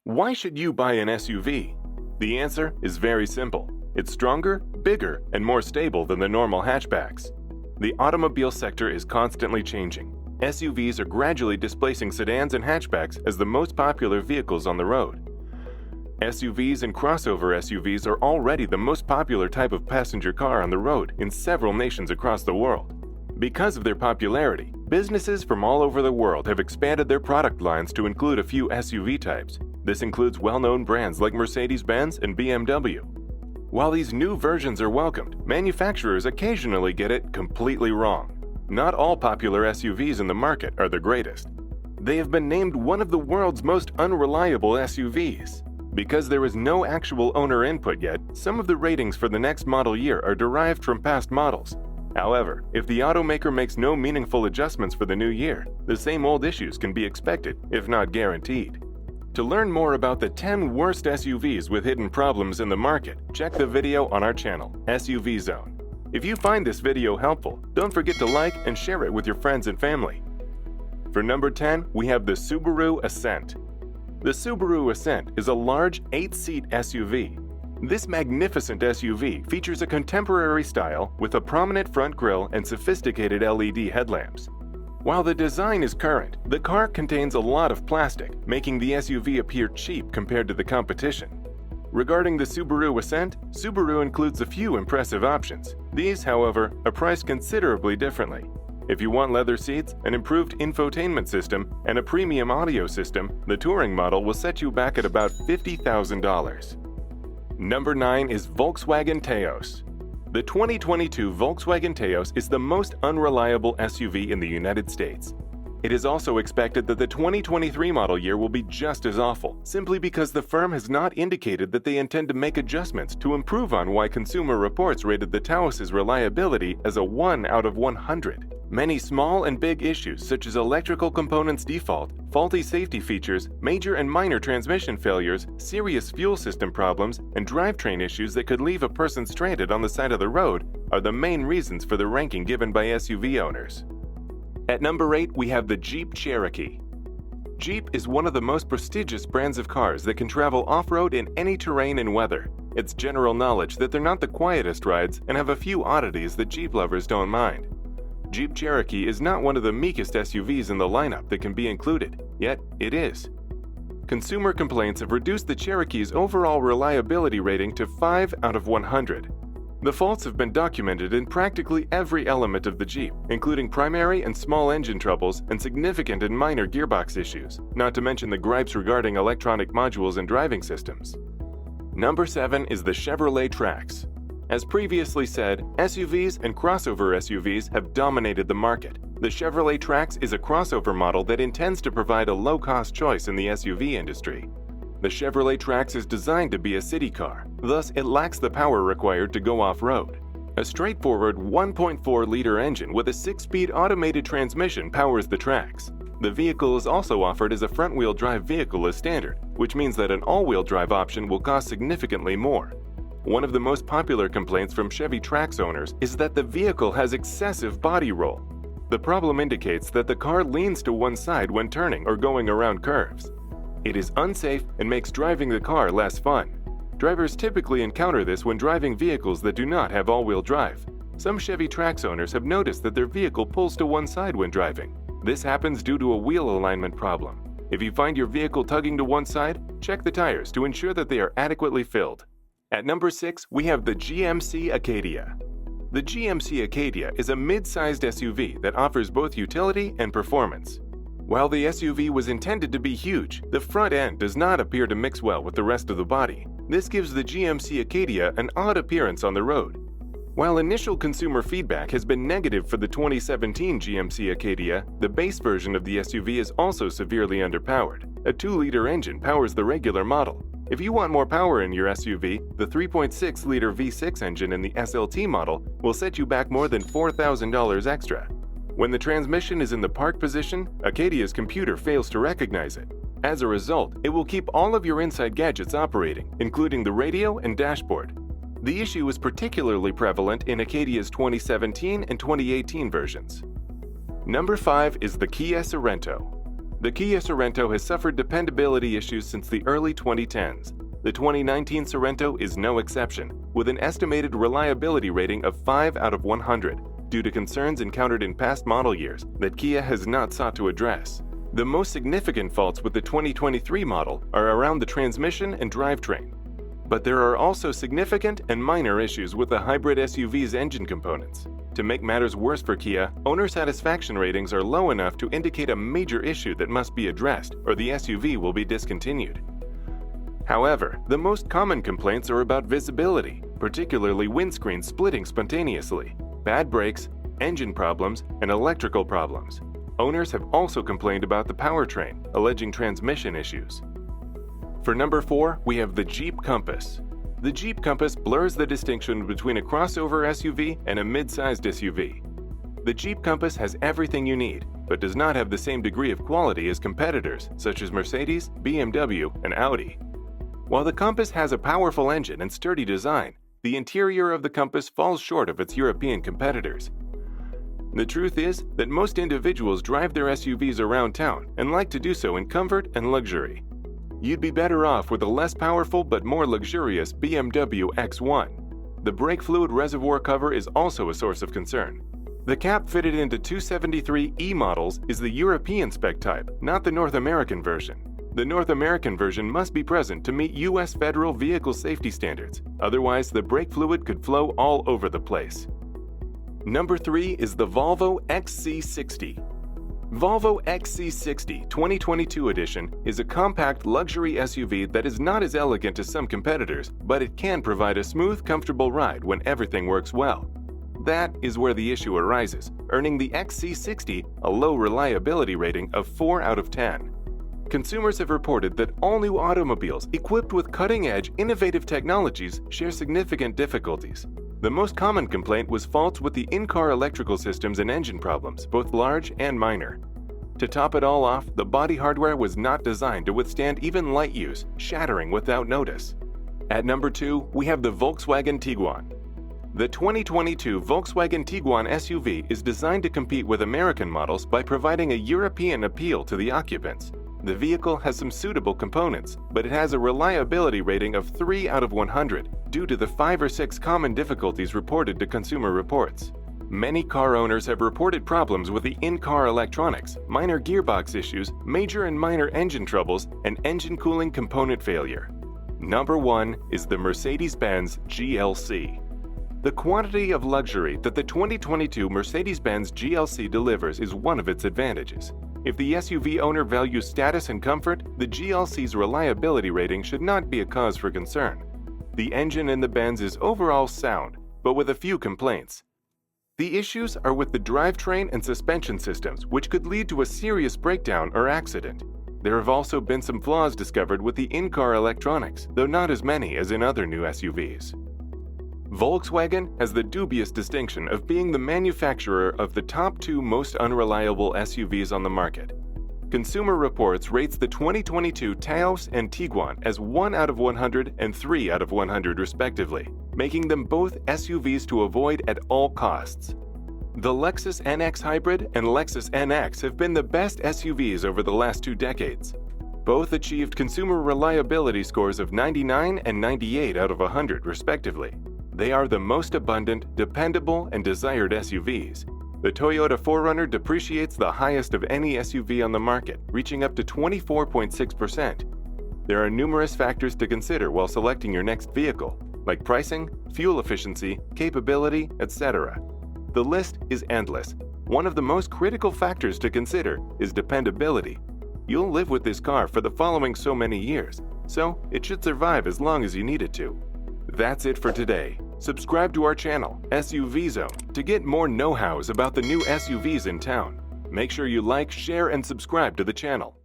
Why should you buy an SUV? The answer is very simple. It's stronger, bigger, and more stable than the normal hatchbacks. The automobile sector is constantly changing. SUVs are gradually displacing sedans and hatchbacks as the most popular vehicles on the road. SUVs and crossover SUVs are already the most popular type of passenger car on the road in several nations across the world. Because of their popularity, businesses from all over the world have expanded their product lines to include a few SUV types. This includes well-known brands like Mercedes-Benz and BMW. While these new versions are welcomed, manufacturers occasionally get it completely wrong. Not all popular SUVs in the market are the greatest. They have been named one of the world's most unreliable SUVs. Because there is no actual owner input yet, some of the ratings for the next model year are derived from past models. However, if the automaker makes no meaningful adjustments for the new year, the same old issues can be expected, if not guaranteed. To learn more about the 10 worst SUVs with hidden problems in the market, check the video on our channel, SUV Zone. If you find this video helpful, don't forget to like and share it with your friends and family. For number 10, we have the Subaru Ascent. The Subaru Ascent is a large 8-seat SUV. This magnificent SUV features a contemporary style with a prominent front grille and sophisticated LED headlamps. While the design is current, the car contains a lot of plastic, making the SUV appear cheap compared to the competition. Regarding the Subaru Ascent, Subaru includes a few impressive options. These, however, are priced considerably differently. If you want leather seats, an improved infotainment system, and a premium audio system, the touring model will set you back at about $50,000. Number 9 is Volkswagen Taos. The 2022 Volkswagen Taos is the most unreliable SUV in the United States. It is also expected that the 2023 model year will be just as awful, simply because the firm has not indicated that they intend to make adjustments to improve on why Consumer Reports rated the Taos' reliability as a 1 out of 100. Many small and big issues such as electrical components default, faulty safety features, major and minor transmission failures, serious fuel system problems, and drivetrain issues that could leave a person stranded on the side of the road are the main reasons for the ranking given by SUV owners. At number 8, we have the Jeep Cherokee. Jeep is one of the most prestigious brands of cars that can travel off-road in any terrain and weather. It's general knowledge that they're not the quietest rides and have a few oddities that Jeep lovers don't mind. Jeep Cherokee is not one of the meekest SUVs in the lineup that can be included, yet it is. Consumer complaints have reduced the Cherokee's overall reliability rating to 5 out of 100. The faults have been documented in practically every element of the Jeep, including primary and small engine troubles and significant and minor gearbox issues, not to mention the gripes regarding electronic modules and driving systems. Number 7 is the Chevrolet Trax. As previously said, SUVs and crossover SUVs have dominated the market. The Chevrolet Trax is a crossover model that intends to provide a low-cost choice in the SUV industry. The Chevrolet Trax is designed to be a city car, thus it lacks the power required to go off-road. A straightforward 1.4-liter engine with a 6-speed automated transmission powers the Trax. The vehicle is also offered as a front-wheel drive vehicle as standard, which means that an all-wheel drive option will cost significantly more. One of the most popular complaints from Chevy Trax owners is that the vehicle has excessive body roll. The problem indicates that the car leans to one side when turning or going around curves. It is unsafe and makes driving the car less fun. Drivers typically encounter this when driving vehicles that do not have all-wheel drive. Some Chevy Trax owners have noticed that their vehicle pulls to one side when driving. This happens due to a wheel alignment problem. If you find your vehicle tugging to one side, check the tires to ensure that they are adequately filled. At number 6, we have the GMC Acadia. The GMC Acadia is a mid-sized SUV that offers both utility and performance. While the SUV was intended to be huge, the front end does not appear to mix well with the rest of the body. This gives the GMC Acadia an odd appearance on the road. While initial consumer feedback has been negative for the 2017 GMC Acadia, the base version of the SUV is also severely underpowered. A 2-liter engine powers the regular model. If you want more power in your SUV, the 3.6-liter V6 engine in the SLT model will set you back more than $4,000 extra. When the transmission is in the park position, Acadia's computer fails to recognize it. As a result, it will keep all of your inside gadgets operating, including the radio and dashboard. The issue is particularly prevalent in Acadia's 2017 and 2018 versions. Number 5 is the Kia Sorento. The Kia Sorento has suffered dependability issues since the early 2010s. The 2019 Sorento is no exception, with an estimated reliability rating of 5 out of 100, due to concerns encountered in past model years that Kia has not sought to address. The most significant faults with the 2023 model are around the transmission and drivetrain. But there are also significant and minor issues with the hybrid SUV's engine components. To make matters worse for Kia, owner satisfaction ratings are low enough to indicate a major issue that must be addressed, or the SUV will be discontinued. However, the most common complaints are about visibility, particularly windscreen splitting spontaneously, bad brakes, engine problems, and electrical problems. Owners have also complained about the powertrain, alleging transmission issues. For number 4, we have the Jeep Compass. The Jeep Compass blurs the distinction between a crossover SUV and a mid-sized SUV. The Jeep Compass has everything you need, but does not have the same degree of quality as competitors such as Mercedes, BMW, and Audi. While the Compass has a powerful engine and sturdy design, the interior of the Compass falls short of its European competitors. The truth is that most individuals drive their SUVs around town and like to do so in comfort and luxury. You'd be better off with a less powerful but more luxurious BMW X1. The brake fluid reservoir cover is also a source of concern. The cap fitted into 273e models is the European spec type, not the North American version. The North American version must be present to meet U.S. federal vehicle safety standards, otherwise the brake fluid could flow all over the place. Number 3 is the Volvo XC60. Volvo XC60 2022 edition is a compact luxury SUV that is not as elegant as some competitors, but it can provide a smooth, comfortable ride when everything works well. That is where the issue arises, earning the XC60 a low reliability rating of 4 out of 10. Consumers have reported that all new automobiles equipped with cutting-edge, innovative technologies share significant difficulties. The most common complaint was faults with the in-car electrical systems and engine problems, both large and minor. To top it all off, the body hardware was not designed to withstand even light use, shattering without notice. At number 2, we have the Volkswagen Tiguan. The 2022 Volkswagen Tiguan SUV is designed to compete with American models by providing a European appeal to the occupants. The vehicle has some suitable components, but it has a reliability rating of 3 out of 100 due to the 5 or 6 common difficulties reported to Consumer Reports. Many car owners have reported problems with the in-car electronics, minor gearbox issues, major and minor engine troubles, and engine cooling component failure. Number 1 is the Mercedes-Benz GLC. The quantity of luxury that the 2022 Mercedes-Benz GLC delivers is one of its advantages. If the SUV owner values status and comfort, the GLC's reliability rating should not be a cause for concern. The engine in the Benz is overall sound, but with a few complaints. The issues are with the drivetrain and suspension systems, which could lead to a serious breakdown or accident. There have also been some flaws discovered with the in-car electronics, though not as many as in other new SUVs. Volkswagen has the dubious distinction of being the manufacturer of the top 2 most unreliable SUVs on the market. Consumer Reports rates the 2022 Taos and Tiguan as 1 out of 100 and 3 out of 100 respectively, making them both SUVs to avoid at all costs. The Lexus NX Hybrid and Lexus NX have been the best SUVs over the last 2 decades. Both achieved consumer reliability scores of 99 and 98 out of 100 respectively. They are the most abundant, dependable, and desired SUVs. The Toyota 4Runner depreciates the highest of any SUV on the market, reaching up to 24.6%. There are numerous factors to consider while selecting your next vehicle, like pricing, fuel efficiency, capability, etc. The list is endless. One of the most critical factors to consider is dependability. You'll live with this car for the following so many years, so it should survive as long as you need it to. That's it for today. Subscribe to our channel, SUV Zone, to get more know-hows about the new SUVs in town. Make sure you like, share, and subscribe to the channel.